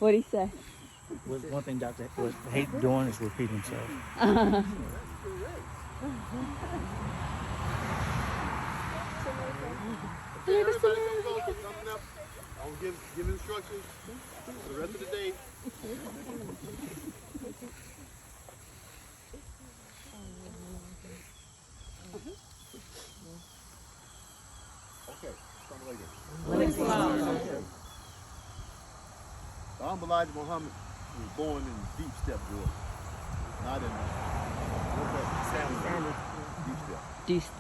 What'd he say? Was one thing Dr. was hate doing is repeat himself. Everybody come closer, coming up. I'll give instructions for the rest of the day. Okay, Elijah Muhammad was born in Deep Step, Georgia. Not in Deep Step.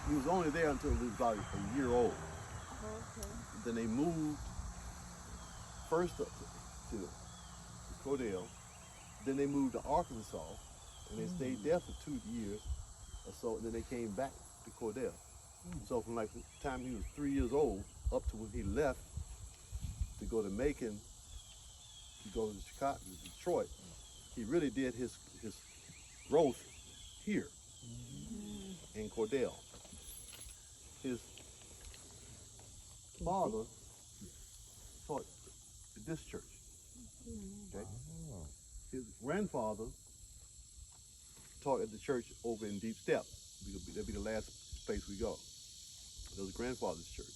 He was only there until he was about a year old. Then they moved first up to Cordell. Then they moved to Arkansas, and they stayed there for 2 years or so. And then they came back to Cordell. So from like the time he was 3 years old up to when he left to go to Macon, to go to Chicago, Detroit, he really did his growth here in Cordell. His father taught at this church. Okay? His grandfather taught at the church over in Deep Step. That'll be the last place we go. That was his grandfather's church.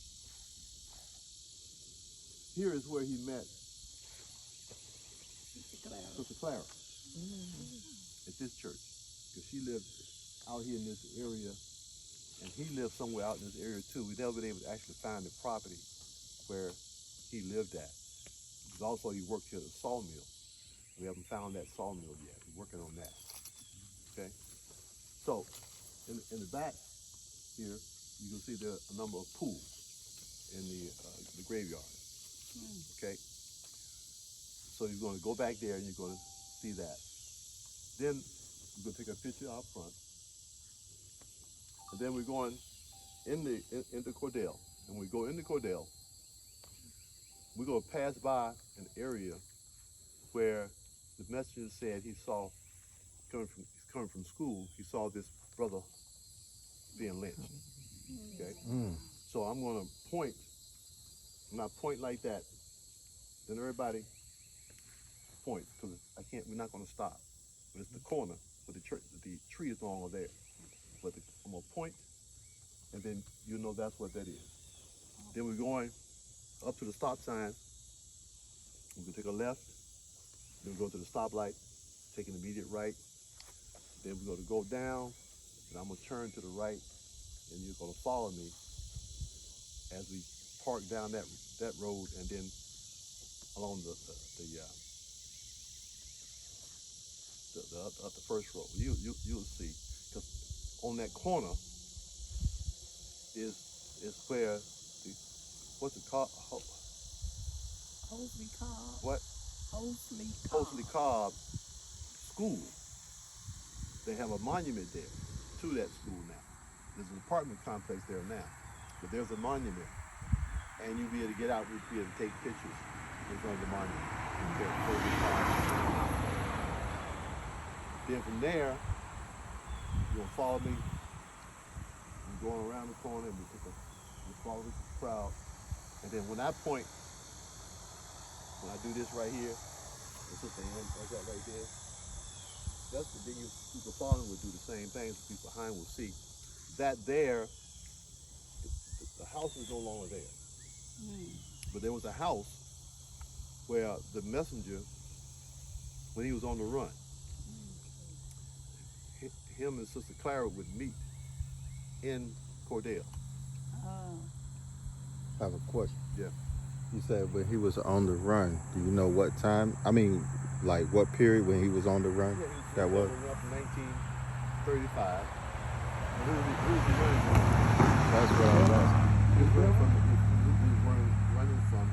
Here is where he met Sister Clara at this church, because she lived out here in this area, and he lived somewhere out in this area too. We've never been able to actually find the property where he lived at. Because also he worked here at a sawmill. We haven't found that sawmill yet. We're working on that. Okay. So in the back here, you can see there are a number of pools in the graveyard. Okay. So you're going to go back there and you're going to see that. Then you're going to take a picture out front. And then we're going into Cordell. And when we go into Cordell, we're going to pass by an area where the messenger said he saw, coming from school, he saw this brother being lynched. Okay? So I'm going to point, when I point like that, then everybody point, because we're not going to stop. But it's the corner, but the tree is no longer there. But I'm going to point, and then you know that's what that is. Then we're going up to the stop sign. We're going to take a left, then we go to the stoplight, take an immediate right. Then we're going to go down, and I'm going to turn to the right, and you're going to follow me as we park down that road, and then along the first road. You'll see, because on that corner is where what's it called? Hosley Cobb. What? Hosley Cobb School. They have a monument there to that school now. There's an apartment complex there now, but there's a monument, and you'll be able to get out. We'll be able to take pictures in front of the monument. Then from there, you're gonna follow me. We're going around the corner, and we follow the crowd. And then when I point, when I do this right here, it's just a hand like that right there. That's the thing. People following will do the same thing, so people behind will see. That there, the house is no longer there. But there was a house where the messenger, when he was on the run, him and Sister Clara would meet in Cordell. I have a question. Yeah. You said when he was on the run, do you know what time? I mean, like what period when he was on the run? Yeah, that was? Up in 1935. Who was he running from? That's what I was asking. He was running from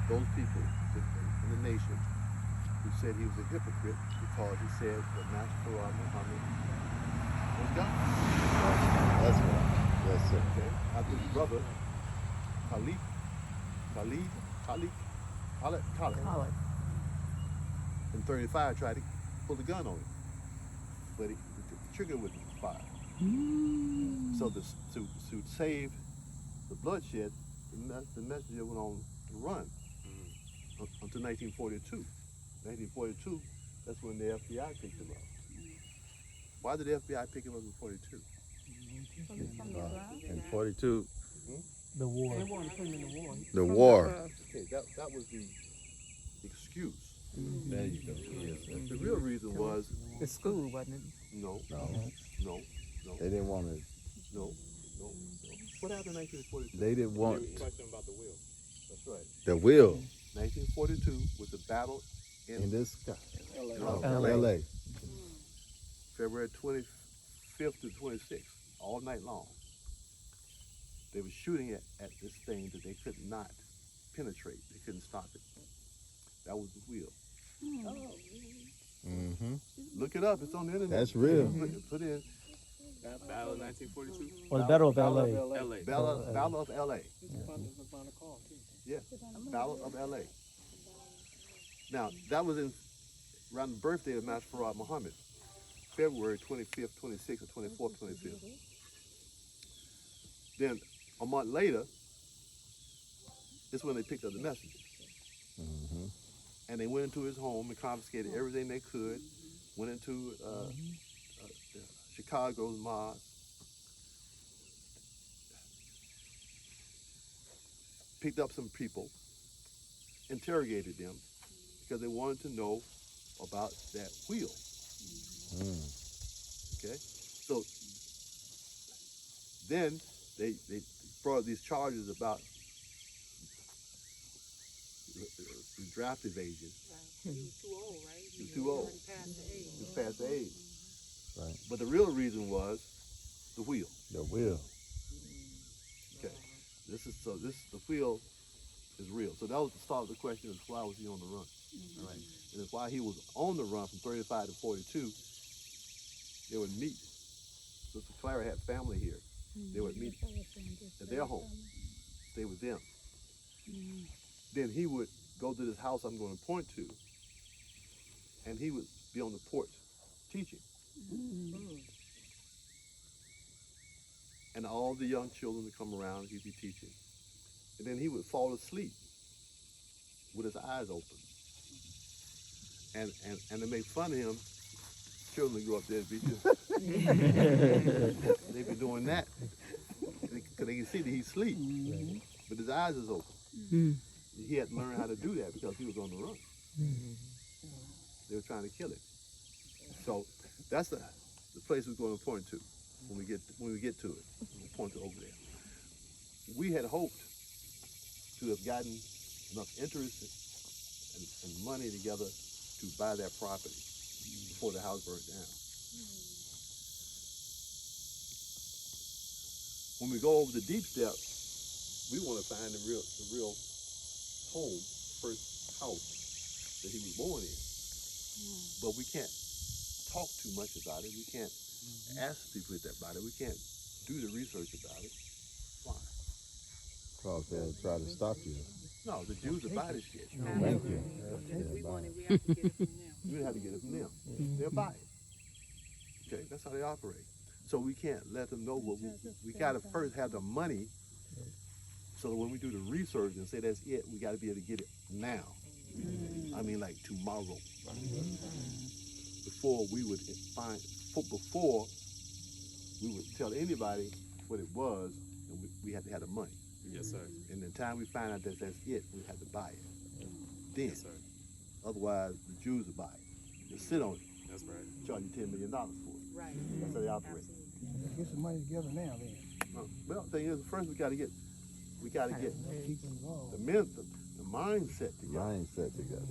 those people in the nation who said he was a hypocrite because he said that Master Muhammad was God. That's right. Yes, sir. Okay. After his brother, Khalid, in 35 tried to pull the gun on him, but the trigger wouldn't fire. So to save the bloodshed, the messenger went on to run. until 1942. 1942, that's when the FBI picked him up. Why did the FBI pick him up in 42? In 42, The war. They wanted to put him in the war. the war. Okay, that was the excuse. There you go. Yes, The real reason was The school, wasn't it? no, no, no, no, they didn't want to. no, no. What happened in 1942? They didn't want Question about the will. That's right. the will 1942 was the battle in this sky. LA. LA. February 25th to 26th, all night long. They were shooting at this thing that they could not penetrate. They couldn't stop it. That was the wheel. Mm-hmm. Look it up. It's on the internet. That's real. Put in Battle of 1942. Or the Battle of LA. LA. Battle of LA. Yeah, Battle of LA. Now, that was around the birthday of Master Farad Muhammad, February 25th, 26th, or 24th, 25th. Then, a month later, is when they picked up the messenger. Mm-hmm. And they went into his home and confiscated everything they could, went into Chicago's mosque, picked up some people, interrogated them, because they wanted to know about that wheel. Okay? So then they brought these charges about the draft evasion. He was too old, right? He was too old. Past the age. He was past the age. Right. But the real reason was the wheel. The will. Okay. The wheel is real. So that was the start of the question is why was he on the run? All right. And it's why he was on the run from 35 to 42. They would meet. Sister Clara had family here. They would meet at their home, stay with them. Then he would go to this house I'm going to point to, and he would be on the porch teaching. And all the young children would come around, he'd be teaching. And then he would fall asleep with his eyes open. And to make fun of him, children grew up there and be they'd be doing that. Because they can see that he's asleep, but his eyes is open. He had to learn how to do that because he was on the run. They were trying to kill him. So that's the place we're going to point to when we get to it. We'll point to over there. We had hoped to have gotten enough interest and money together to buy that property before the house burned down. When we go over the deep steps, we want to find the real home, first house that he was born in. But we can't talk too much about it. We can't ask people about it. We can't do the research about it. Why? Because they'll try to stop you. No, the Jews will buy this shit. Thank you. If we want it, we have to get it from them. We have to get it from them. They'll buy it. Okay, that's how they operate. So we can't let them know what we got to first have the money. So that when we do the research and say that's it, we got to be able to get it now. I mean, like tomorrow. Before we would tell anybody what it was, and we had to have the money. Yes, sir. And the time we find out that that's it, we have to buy it. Then, Yes, sir. otherwise the Jews will buy it. They'll sit on it, That's right. charge you $10 million for it. Right. That's how they operate. Absolutely. Get some money together now, then. Well, the thing is, first we got to get Keep them involved. the mindset together. Mindset together.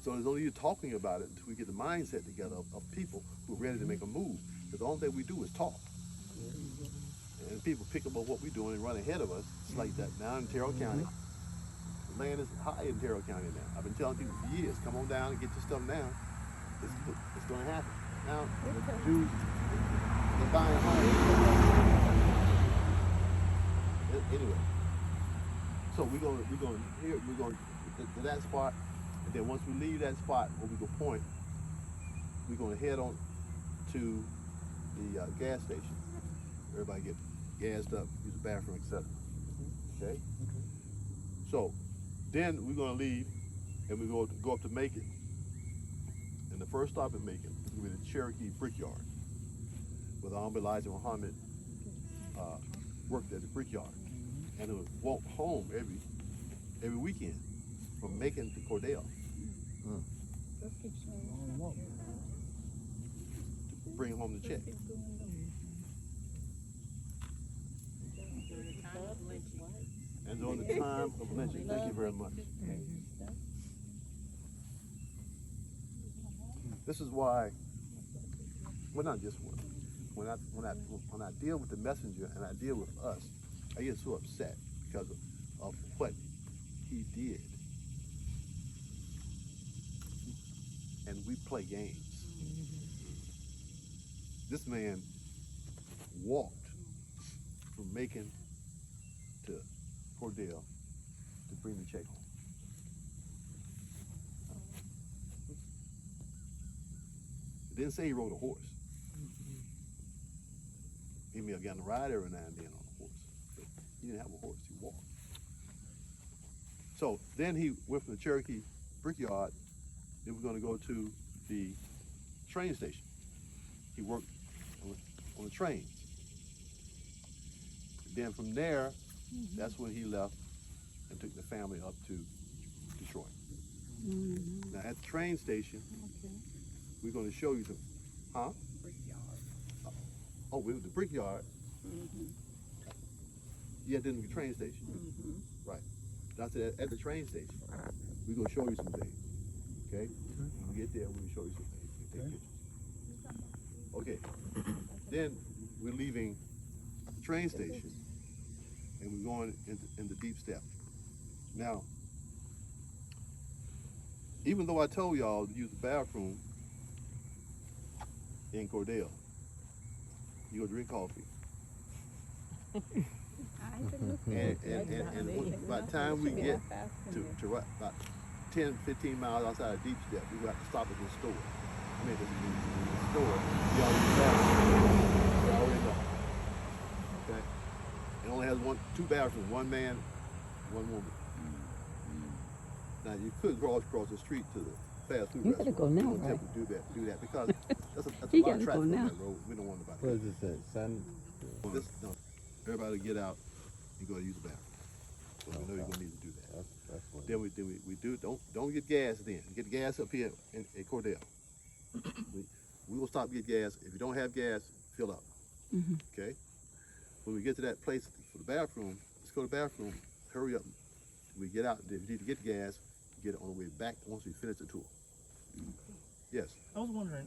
So there's no use talking about it until we get the mindset together of people who are ready to make a move. Because the only thing we do is talk. And people pick up on what we're doing and run ahead of us. It's like that now in Terrell County. The land is high in Terrell County now. I've been telling people for years, come on down and get your stuff now. It's going to happen. Now, the Jews, they're buying homes. Anyway, so we're going to that spot, and then once we leave that spot where we go point, we're going to head on to the gas station. Everybody get gassed up, use the bathroom, etc. Okay? So Then we're gonna leave and we go up to Macon. And the first stop in Macon is gonna be the Cherokee Brickyard, where the Honorable Elijah Muhammad worked at the brickyard. And it would walk home every weekend from Macon to Cordell to bring home the check. And during the time of lynching, thank you very much. This is why, well, not just one. When I deal with the messenger and I deal with us, I get so upset because of what he did. And we play games. This man walked from Macon to Cordell to bring the check home. It didn't say he rode a horse. He may have gotten a ride every now and then on a horse, but he didn't have a horse, he walked. So then he went from the Cherokee Brickyard, then we're gonna go to the train station. He worked on the trains. Then from there, that's when he left and took the family up to Detroit. Now at the train station, we're gonna show you some, huh? Oh, the brickyard. Yeah, then the train station. Right. That's at the train station. We're gonna show you some things. Okay? When we get there, we'll show you some things. We can take pictures. Okay. Then we're leaving the train station and we're going into Deep Step. Now, even though I told y'all to use the bathroom in Cordell, you go drink coffee. and by the time we get to right, about 10, 15 miles outside of Deep Step, we will have to stop at the store. I mean, the store. You already know. Okay? It only has two bathrooms, one man, one woman. Now you could cross the street to the fast food restaurant. You gotta go now, we don't right? have to do that because that's a You lot of gotta traffic go on now. that road. We don't want nobody. What is this at? Sun? No, everybody get out and go to use the bathroom. So we know you're gonna need to do that. That's what. Then we do don't get gas then. Get gas up here in Cordell. we will stop to get gas. If you don't have gas, fill up. Okay? When we get to that place for the bathroom, let's go to the bathroom, hurry up. We get out, if you need to get gas, get it on the way back once we finish the tour. Yes. I was wondering,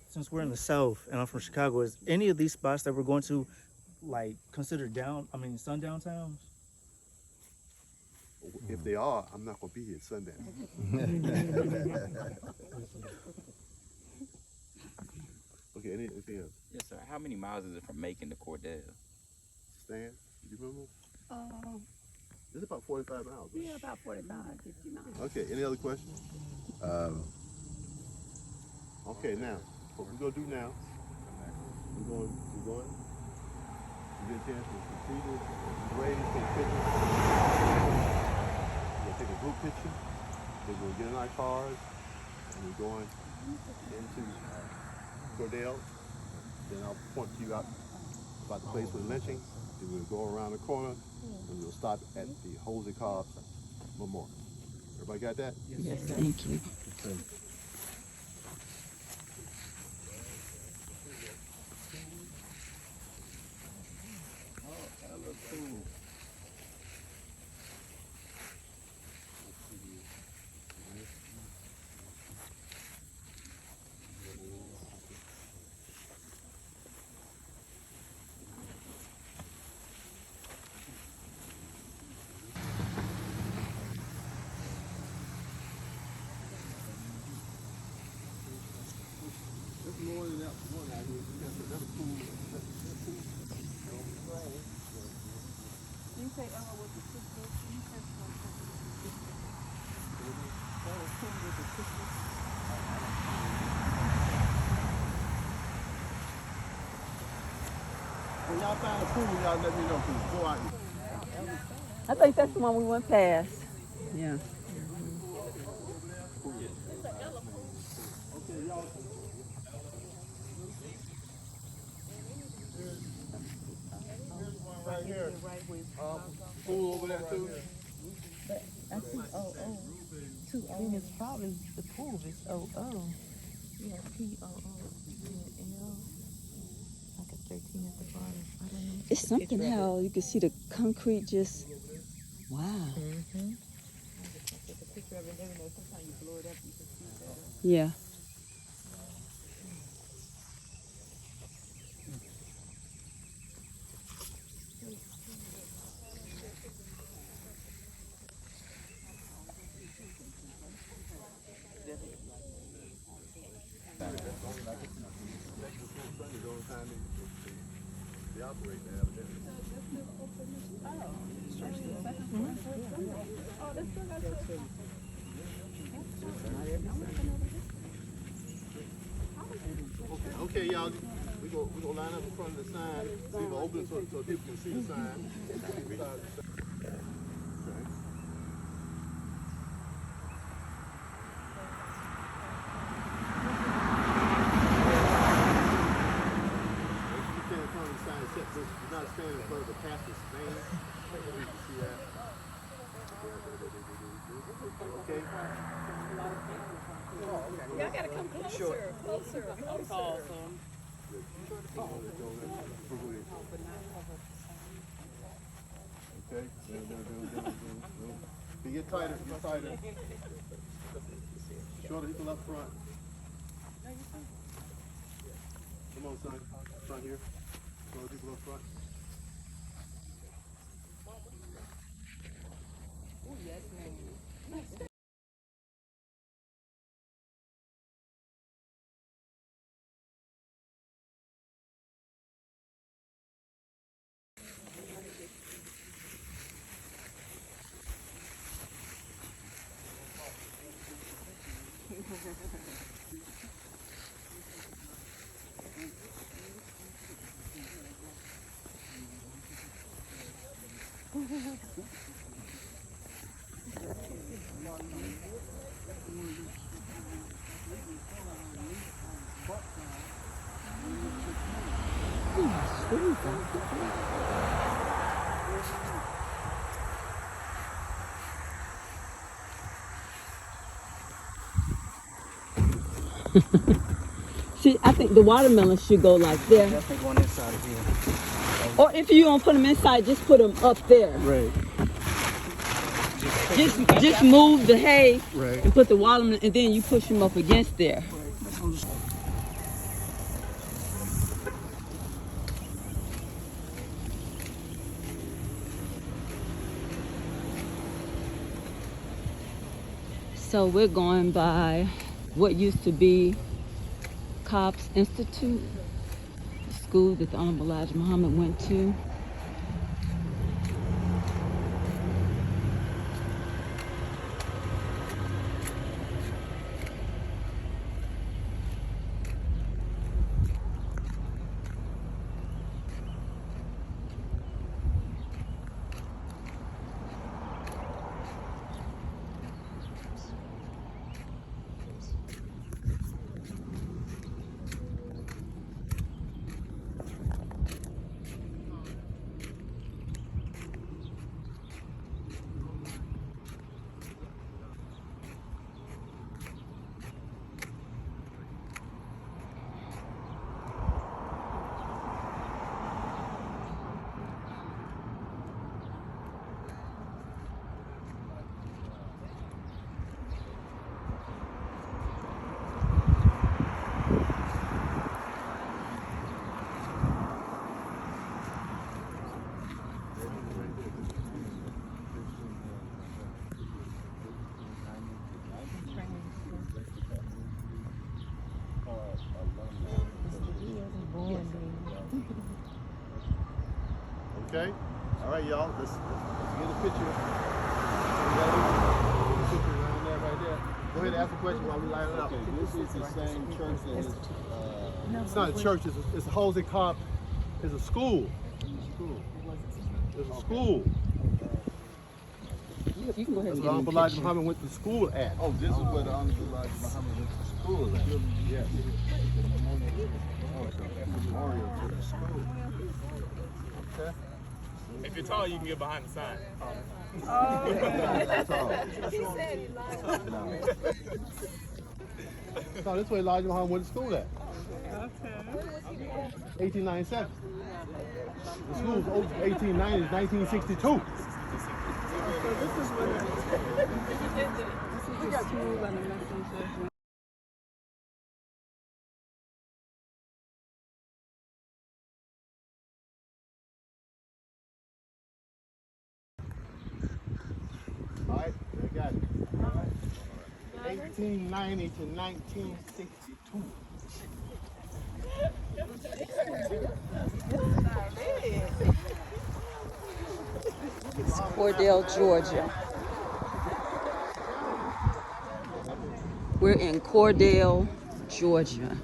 since we're in the South and I'm from Chicago, is any of these spots that we're going to, like, considered sundown towns? If they are, I'm not gonna be here Sunday. Okay, anything else? Yes, sir. How many miles is it from Macon to Cordell? Stan, do you remember? It's about 45 miles. Right? Yeah, about 45, 50 miles. Okay, any other questions? Okay, now, what we're gonna do now, we're going, you get a chance to see this, raise, take a picture. We're gonna take a group picture, then we'll get in our cars, and we're going into Cordell. Then I'll point you out about the place for the lynching. Then we'll go around the corner, and we'll stop at the Jose Cobbs Memorial. Everybody got that? Yes, thank you. When y'all find a pool, y'all let me know, please. Go out. I think that's the one we went past. Yeah. Right here. Pool over there too. I see then it's probably the pool is yeah, POO, and L, like a 13 at the bottom. I don't know. It's something how you can see the concrete just, wow. Mm-hmm. Take a picture of it and everything. Sometimes you blow it up, you can see better. Yeah. They operate now, evidently. Okay, y'all, we gonna line up in front of the sign. We gonna open it so people can see the sign. You stand in front of the sign, except you're not standing in front of the pastor's stand. You can see that. Okay. Y'all gotta come closer, closer. I'm tall, so. Okay. You get tighter, get tighter. Shorter people up front. Come on, son. Front here. Shorter people up front. See, I think the watermelon should go like there. Definitely going inside of here. Or if you don't put them inside, just put them up there. Right. Just move the hay Right. and put the watermelon, and then you push them up against there. So we're going by what used to be Cobb's Institute, the school that the Honorable Elijah Muhammad went to. Okay? All right, y'all. Let's get a picture. We got a picture around there, right there. Go ahead and ask a question while we line it up. Okay, this is the same church that is, It's not a church. It's a Jose Cobb. It's a school. It's a school. You can go ahead and That's get where in Uncle the Elijah picture. Muhammad went to school at. Oh, this is where the Honorable Elijah Muhammad went to school at. Yeah. Memorial to the school. Okay. If you're tall, you can get behind the sign. That's all. So this way Elijah Muhammad went to school at. 1897. The school was open 1890, 1962. All right, I got it. 1890 to 1962. Cordell, Georgia. We're in Cordell, Georgia.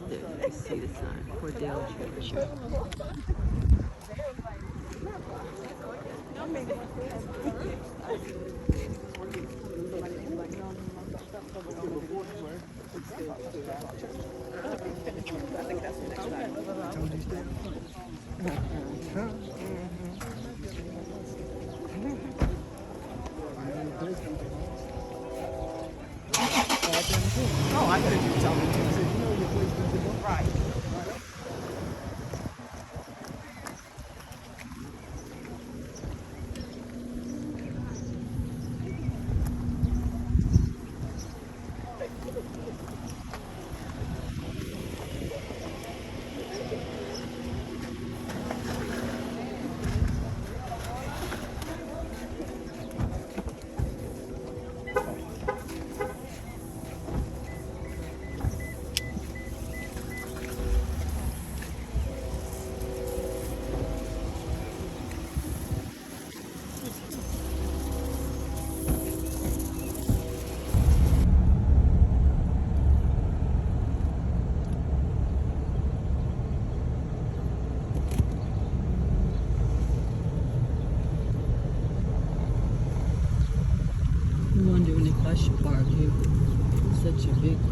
There, you see the sign, Cordell, Georgia. Oh, I gotta do something. You know your place is in the right. I'm wondering if I should park here. Such a big car.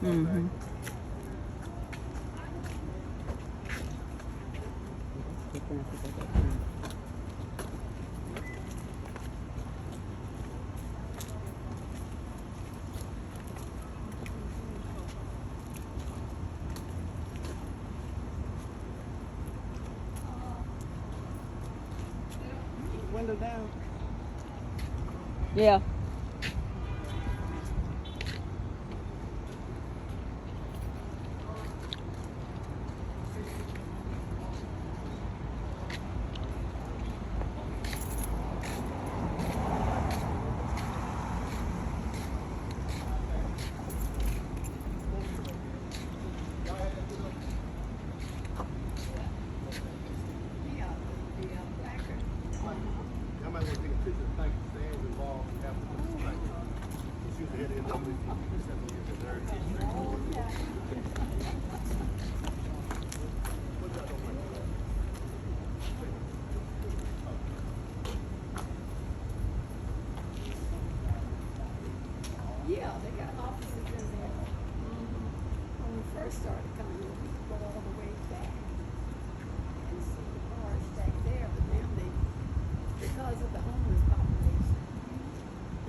Mm-hmm. Window down. Yeah. Y'all might want to take a picture of the stands involved after this night. It's usually at the end of the Yeah, they got offices in there. When we first started coming in, we could go all the way back and see the cars back there, but now they, because of the homeless population,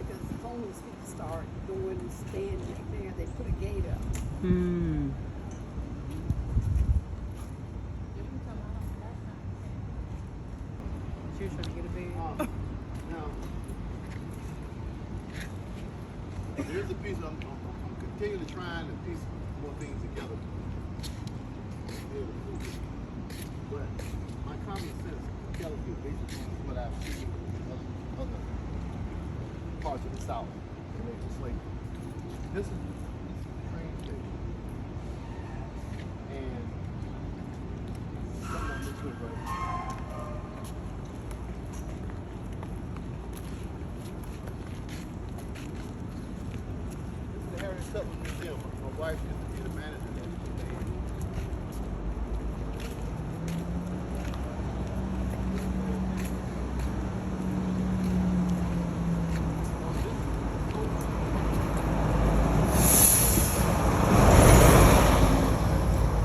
because the homeless people start going and staying back there, they put a gate up. Mm. She was trying to get a bed. Now, here's a piece I'm continually trying to piece more things together. But my common sense tells me based on what I've seen in other parts of the South related to slavery. This is the train station. And something on this way right. Sutton Museum. My wife used to be the manager there.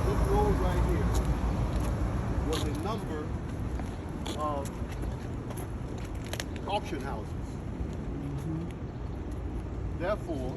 This road right here was a number of auction houses. Therefore,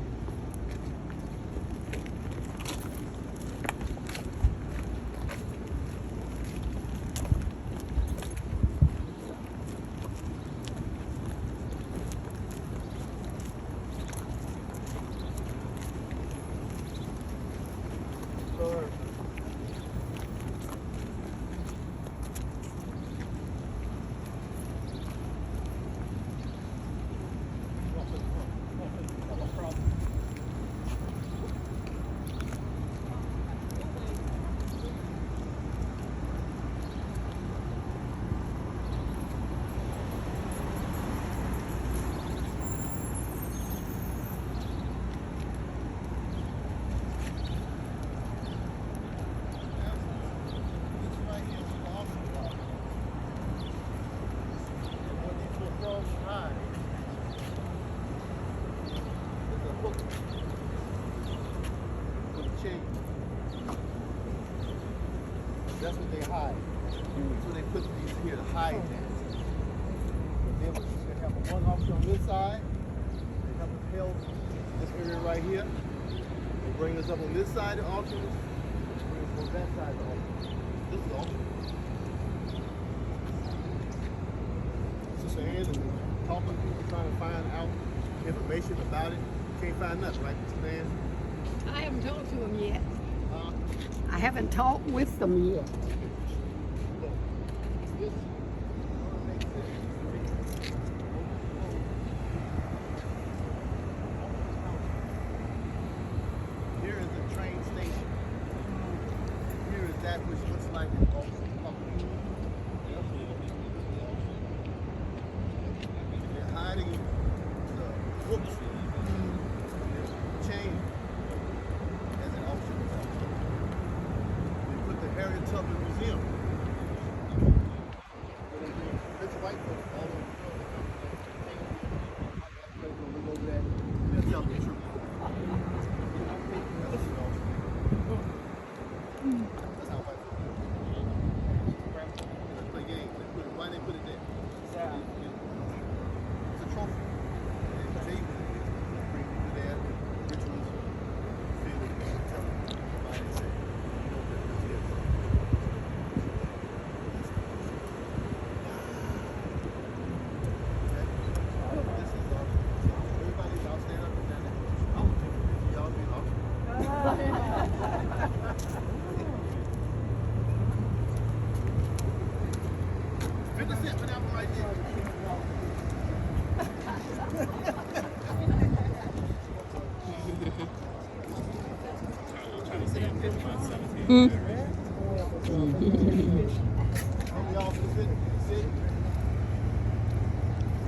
that's what they hide. So they put these here to hide that. They have one officer on this side. They have a held this area right here. They bring us up on this side of the auction. They bring us on that side of the auction. This is the auction. Sister Ann and talking to people trying to find out information about it. Can't find nothing, right, Sister Ann? I haven't talked to them yet. I haven't talked with them yet. Here is the train station. Here is that which looks like an auction company. They're hiding the books chain as an auction company. They put the Harriet Tubman Museum cents for that one right there. I'm trying to say I'm getting about 17. Some of y'all sit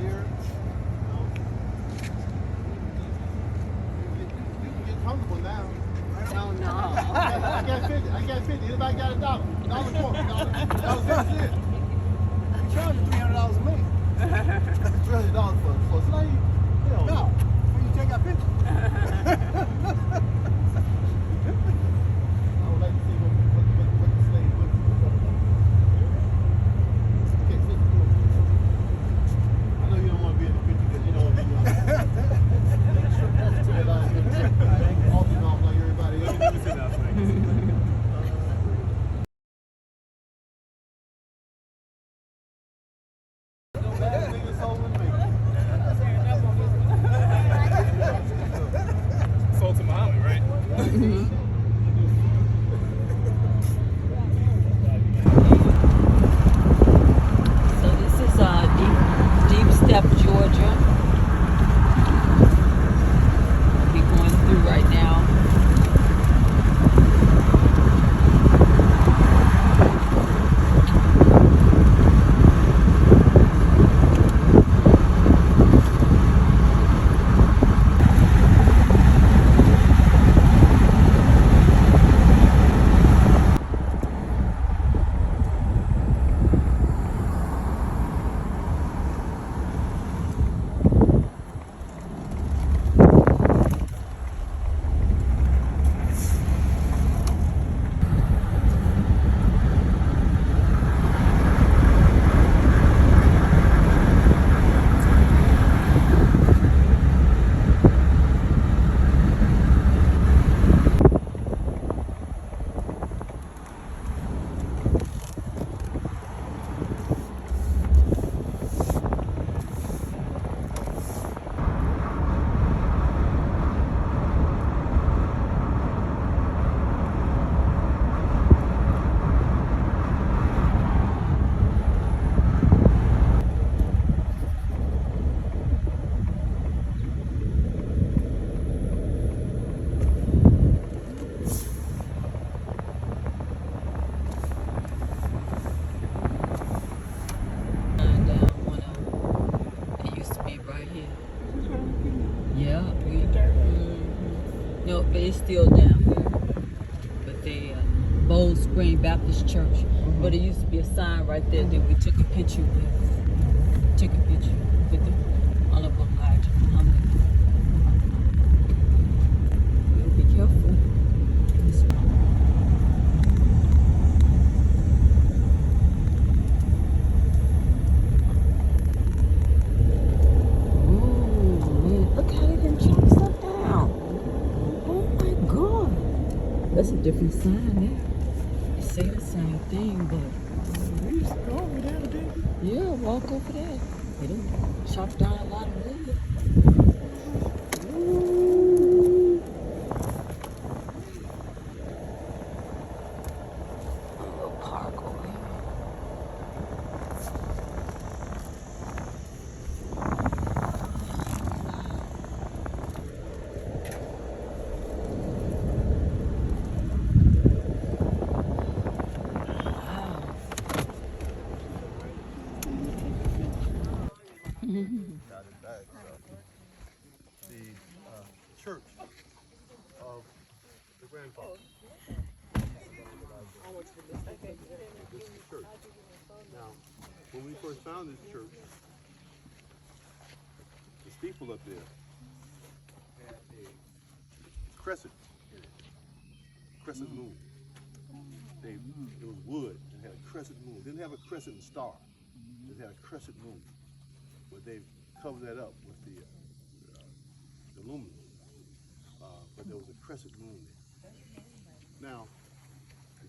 here. You can get comfortable now. Oh no. I got 50. I got 50. Anybody got $1? $1.50. You charging $300 a minute. $300 for a slave? Hell No. When you take our picture. I would like to see what the slave was. Okay, sit. I know you don't want to be in the picture because you don't want to be on. Off and off like everybody else. Let me sit down so I can see. Sold to Muhammad, right? So this is Deep Step, Georgia. We're going through right now. It used to be right here. Yeah, no, but it's still down here. But they Bold Spring Baptist Church. But it used to be a sign right there that we took a picture with. Took a picture with the Honorable Elijah Muhammad. Be careful. Look how they done chopped stuff down. Oh my God. That's a different sign there. They say the same thing, but We used to go over there, didn't we? yeah, walk over there. They done chopped down a lot of wood. Ooh. A little park over here. The church of the grandfather. This is the church. Now, when we first found this church, the steeple up there had a crescent in it. Crescent moon. It was wood and had a crescent moon. It didn't have a crescent star. It had a crescent moon. But they covered that up with the aluminum. But there was a crescent moon there. Now,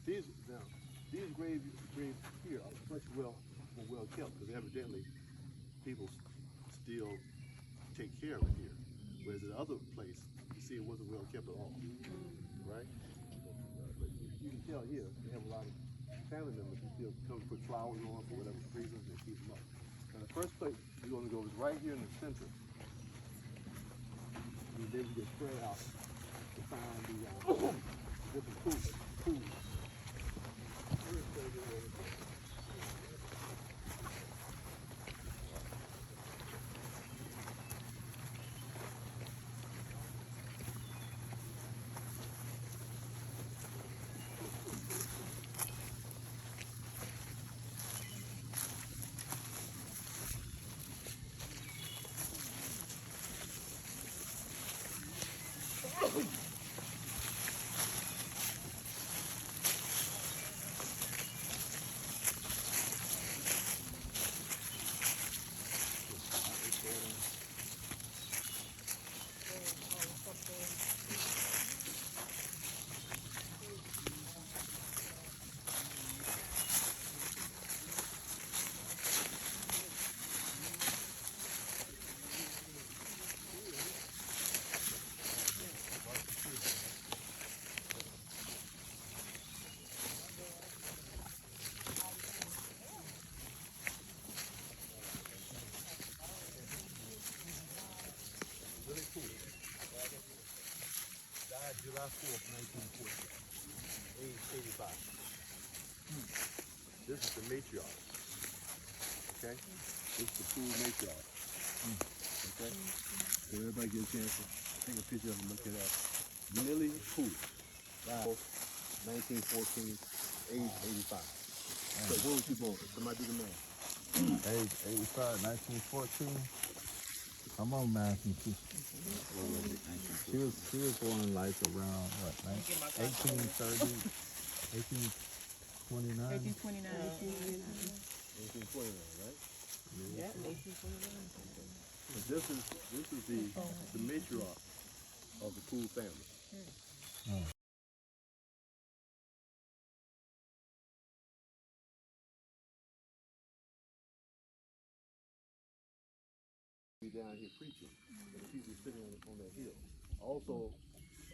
these graves here are much well kept because evidently people still take care of it here. Whereas the other place, you see, it wasn't well kept at all, right? But you can tell here they have a lot of family members who still come put flowers on for whatever reason. They keep first place you're going to go is right here in the center. And then we get spread out to find the different pools. Really cool. Died July 4th, 1940. Age 85. This is the matriarch. Okay? This is the pool matriarch. Okay? So everybody get a chance to take a picture of him, look it up. Millie Poole. Died 1914, age 85. So when was you born? Somebody do the math. Age 85, 1914. Come on, mathematician. She was born like around what, 1830, 1829. 1829. 1829, right? Yeah, 1829. So this is the matriarch of the Poole family. Be down here preaching, and people sitting on that hill. Also,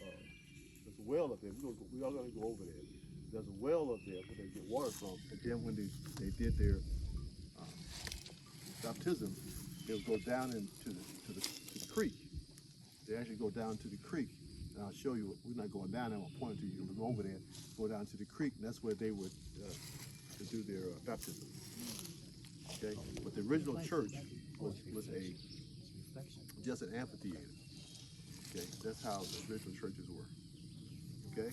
there's a well up there. We are going to go over there. There's a well up there where they get water from. And then when they did their baptism, they'll go down into the creek. They actually go down to the creek, and I'll show you. We're not going down there. I'll point it to you. We'll go over there, go down to the creek, and that's where they would do their baptism. Okay, but the original church was just an amphitheater. Okay, that's how the original churches were. Okay,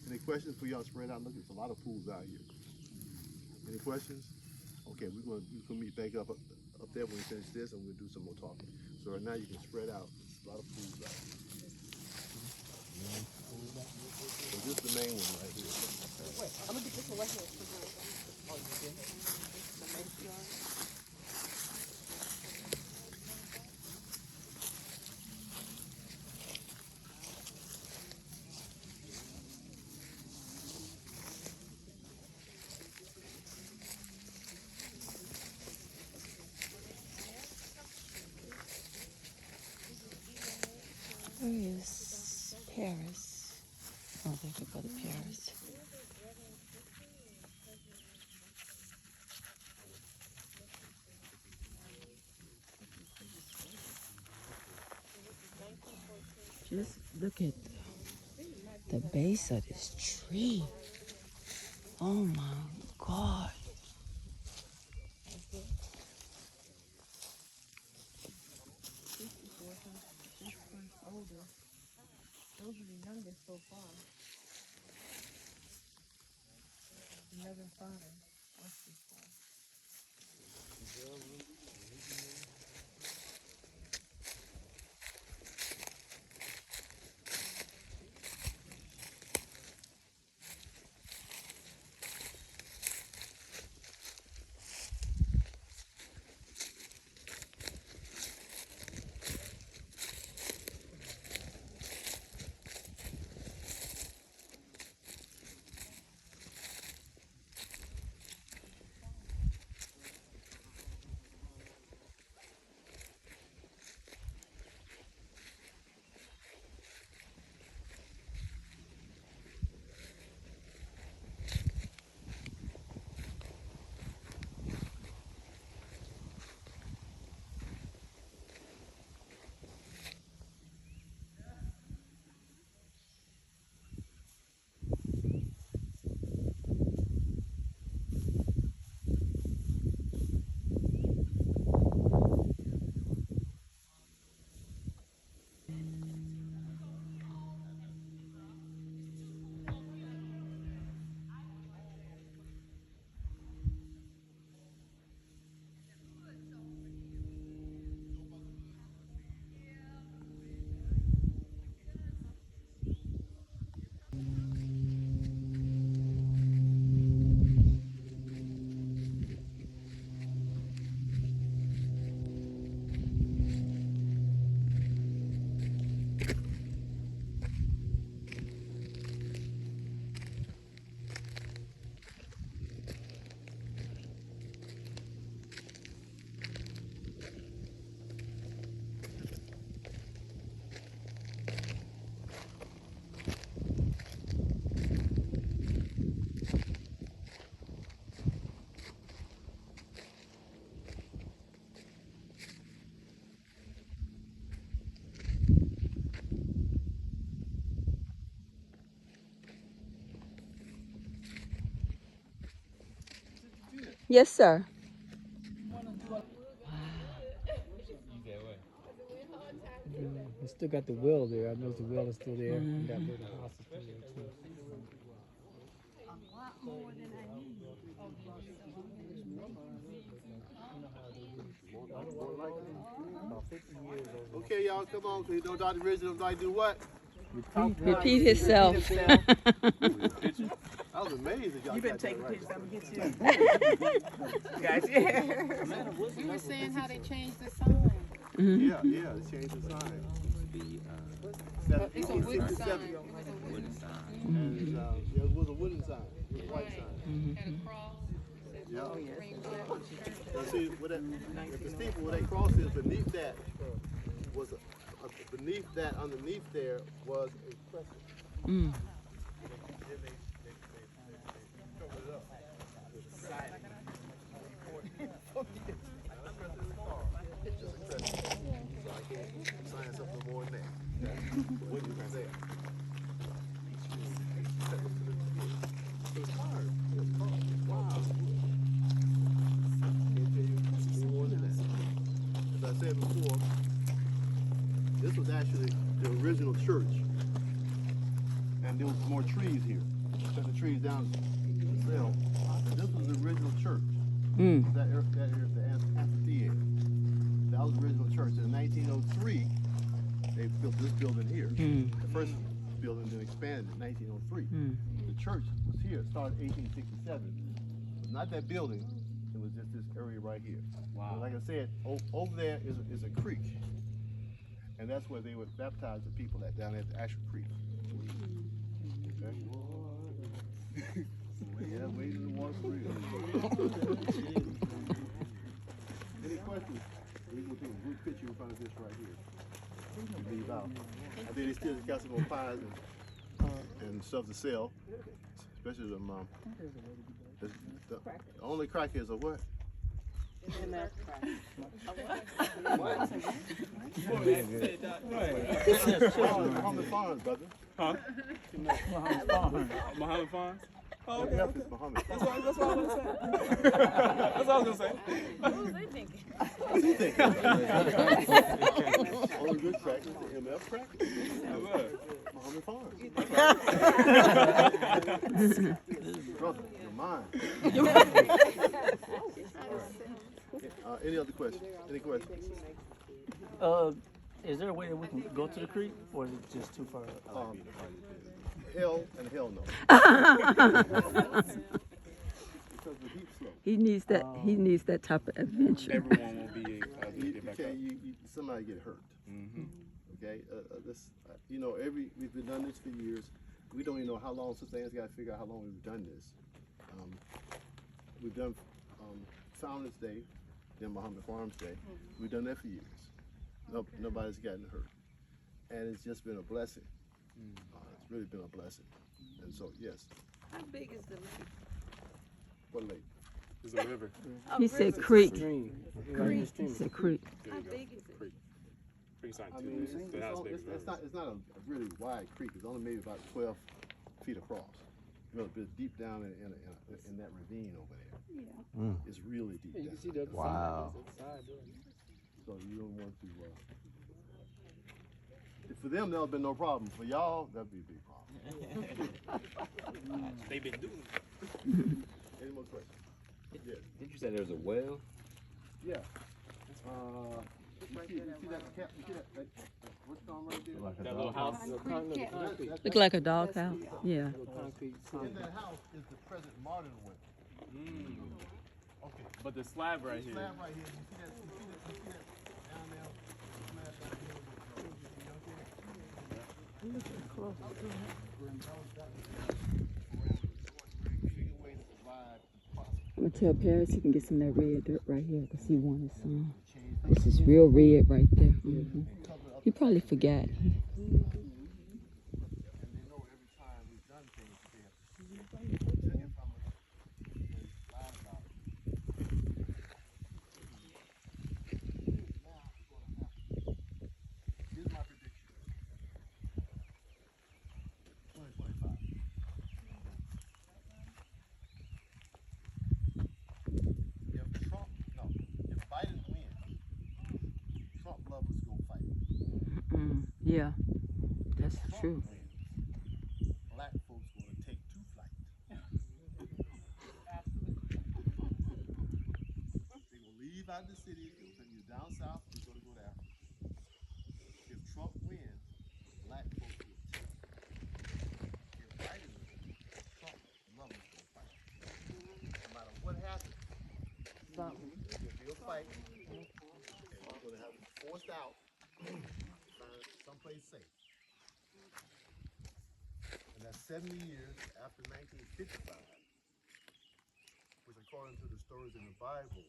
any questions for y'all spread out? Look, there's a lot of pools out here. Any questions? Okay, we're gonna meet back up there when we finish this, and we'll do some more talking. So right now you can spread out. There's a lot of pools out here. So this is the main one right here. Wait, I'm gonna get this one right here. Oh, you did? The matriarch. Where is Paris? Oh, they could go to Paris. Just look at the base of this tree. Oh my God. Those are the youngest so far. 11 5. What's this for? Yes, sir. It's still got the well there. I know the well is still there. And that little house is still there too. Okay, y'all, come on, because you know Dr. Rizzo like do what? Repeat himself. That was amazing. Y'all You been got that taking right. pictures. I'm gonna get you. Gotcha. You were saying how they changed the sign. Yeah, they changed the sign. It's a wooden sign. 1767. It was a wooden sign. And yeah, it was a wooden sign. It was a white sign. Had a cross. Yeah. Green Baptist Church. Now see, at the steeple where that cross is, beneath that was underneath there was a crescent. Mm. Then they covered it up with a sign. It's just a crescent. So I can't sign something more than that. What you can say? It's hard. It's hard. Wow. Can't tell you any more than that. As I said before, this was actually the original church. And there was more trees here. Cut the trees down to sell. And this was the original church. Mm. That area, the amphitheater. That was the original church. In 1903, they built this building here. Mm. The first building then expanded in 1903. Mm. The church was here. It started in 1867. But not that building. It was just this area right here. Wow. Like I said, over there is a creek. And that's where they would baptize the people down at the actual creek. Okay? Yeah, wait in the water for real. Any questions? We will take a good picture in front of this right here. We leave out. I think they still got some more pies and stuff to sell. Especially the only crackheads are what? Muhammad Farms, brother. Huh? Muhammad Farms? Oh, okay. Yep, it's Muhammad. That's what I was gonna say. That's what I was gonna say. What was they thinking? What do you think? Only good crackers, the MF crackers. Muhammad Farms. Brother, you're mine. Any other questions? Any questions? Is there a way that we can go to the creek, or is it just too far? Hell and hell no. Because the heat slow. He needs that. He needs that type of adventure. Everyone will be able to get back up. Somebody get hurt. Mm-hmm. Okay, you know, we've been done this for years. We don't even know how long. Sustain's got to figure out how long we've done this. We've done Founders Day, then Muhammad Farms Day. We've done that for years. Nobody's gotten hurt, and it's just been a blessing. It's really been a blessing, and so yes. How big is the lake? What lake? It's a river. He said creek. Stream. He said creek. How big is it? Creek's not I too mean, big. They're not as big as rivers. it's not a really wide creek. It's only maybe about 12 feet across. You know, it's deep down in that ravine over there. Yeah. It's really deep You down. can see the other Wow. side. So you don't want to. For them, that'll be no problem. For y'all, that'd be a big problem. They've been doing it. Any more questions? Yes. Did you say there's a well? Yeah. You see that cap? You see that what's going right there? Like a That little dog. house. Look like a doghouse. Yeah. Concrete. In that house is the present Martin wing. Okay. But the slab right here. Slab right here. You see that down there? Slab right here. I'm gonna tell Paris he can get some of that red dirt right here because he wanted some. This is real red right there. He probably forgot. Here's my prediction. 2025. Yeah, that's true. Black folks gonna take to flight. They gonna leave out the city. They're gonna you down south. They're gonna go to Africa. If Trump wins, black folks will take. If Biden wins, Trump lovers will fight. No matter what happens, there's gonna be a fight, and we're gonna have them forced out, find someplace safe. And that's 70 years after 1955, which according to the stories in the Bible,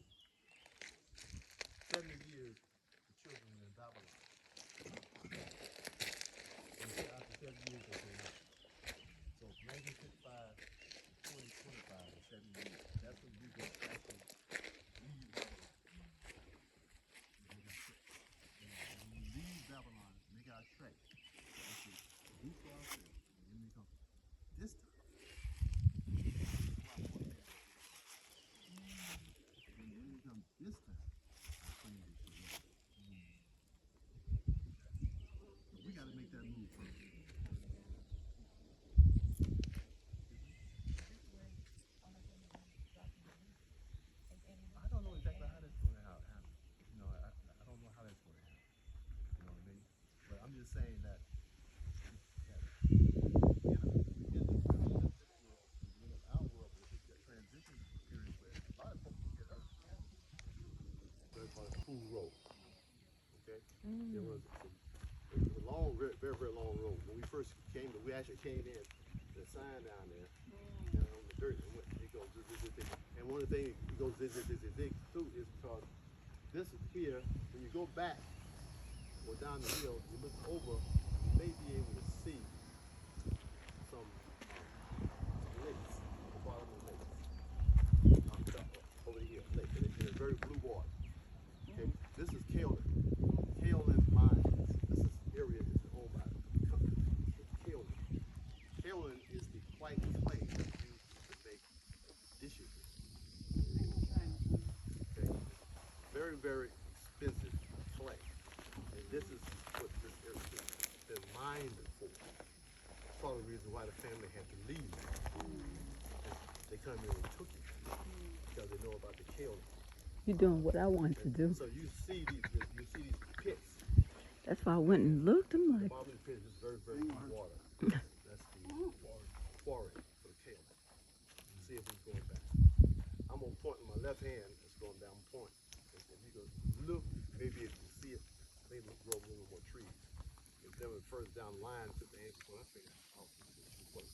70 years the children were in Babylon. And after 70 years they came out. So 1955 to 2025 is 70 years. That's when we go actually leave Babylon. When we leave Babylon, make our trek. We for ourselves. And then we come this time. And then we come this time. We got to make that move first. I don't know exactly how that's going to happen. You know, I don't know how that's going to happen. You know what I mean? But I'm just saying that our world is a transition period where a lot of folks get hurt. It's called a cool road. Okay? It was a long, very, very, very long road. When we first came, we actually came in, the sign down there, and on the dirt, and it goes, and one of the things it goes too is because this is here, when you go back or down the hill, you look over, you may be able to see some lakes, the bottom of lakes, over here, lake, and it's very blue water. Okay, this is Kaolin Mines. This is area is owned by Kaolin. Kaolin is the white clay that's used to make dishes. Okay, very, very expensive clay, and this is what this area has been mined for. That's part of the reason why the family had to leave. They come in and took it because they know about the kaolin. You're doing what I want to do. So you see these pits. That's why I went and looked. I'm The like, bottom of the pit is very, very deep water. That's the quarry for the kaolin. See if it's going back. I'm gonna point with my left hand. It's going down point. If you go look, maybe if you see it, maybe grow a little more trees. If they were further down the line, put the ankle on, I figure out too close.